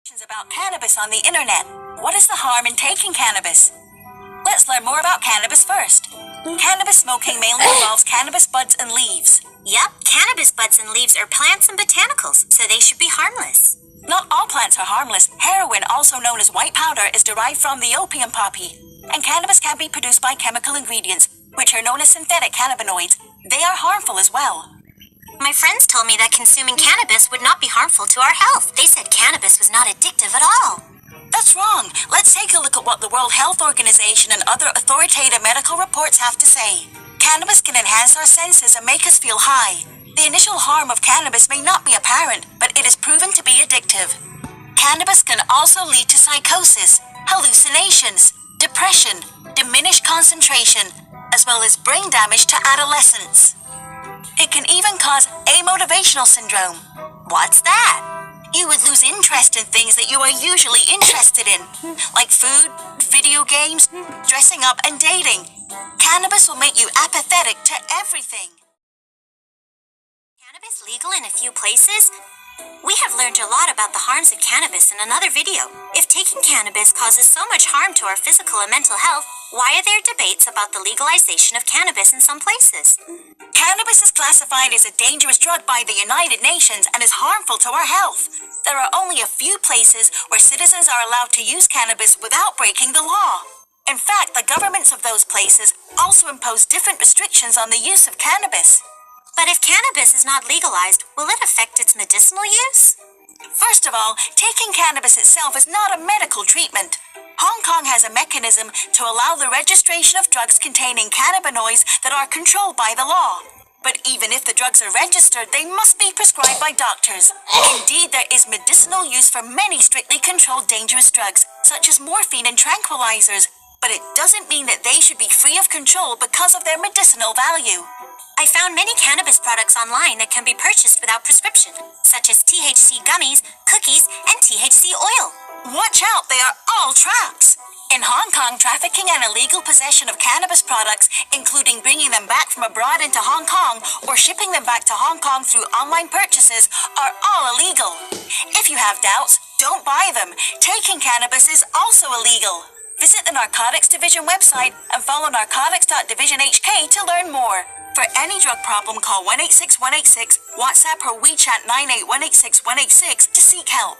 About cannabis on the internet. What is the harm in taking cannabis? Let's learn more about cannabis first. Cannabis smoking mainly involves cannabis buds and leaves. Yep, cannabis buds and leaves are plants and botanicals, so they should be harmless. Not all plants are harmless. Heroin, also known as white powder, is derived from the opium poppy. And cannabis can be produced by chemical ingredients, which are known as synthetic cannabinoids. They are harmful as well. My friends told me that consuming cannabis would not be harmful to our health. They said cannabis was not addictive at all. That's wrong. Let's take a look at what the World Health Organization and other authoritative medical reports have to say. Cannabis can enhance our senses and make us feel high. The initial harm of cannabis may not be apparent, but it is proven to be addictive. Cannabis can also lead to psychosis, hallucinations, depression, diminished concentration, as well as brain damage to adolescents. It can even cause amotivational syndrome. What's that? You would lose interest in things that you are usually interested in, like food, video games, dressing up, and dating. Cannabis will make you apathetic to everything. Cannabis legal in a few places? We have learned a lot about the harms of cannabis in another video. If taking cannabis causes so much harm to our physical and mental health, why are there debates about the legalization of cannabis in some places? Cannabis is classified as a dangerous drug by the United Nations and is harmful to our health. There are only a few places where citizens are allowed to use cannabis without breaking the law. In fact, the governments of those places also impose different restrictions on the use of cannabis. But if cannabis is not legalized, will it affect its medicinal use? First of all, taking cannabis itself is not a medical treatment. Hong Kong has a mechanism to allow the registration of drugs containing cannabinoids that are controlled by the law. But even if the drugs are registered, they must be prescribed by doctors. Indeed, there is medicinal use for many strictly controlled dangerous drugs, such as morphine and tranquilizers, but it doesn't mean that they should be free of control because of their medicinal value. I found many cannabis products online that can be purchased without prescription, such as THC gummies, cookies, and THC oil. Watch out, they are all traps! In Hong Kong, trafficking and illegal possession of cannabis products, including bringing them back from abroad into Hong Kong or shipping them back to Hong Kong through online purchases, are all illegal. If you have doubts, don't buy them. Taking cannabis is also illegal. Visit the Narcotics Division website and follow narcotics.divisionhk to learn more. For any drug problem, call 186-186, WhatsApp or WeChat 98186-186 to seek help.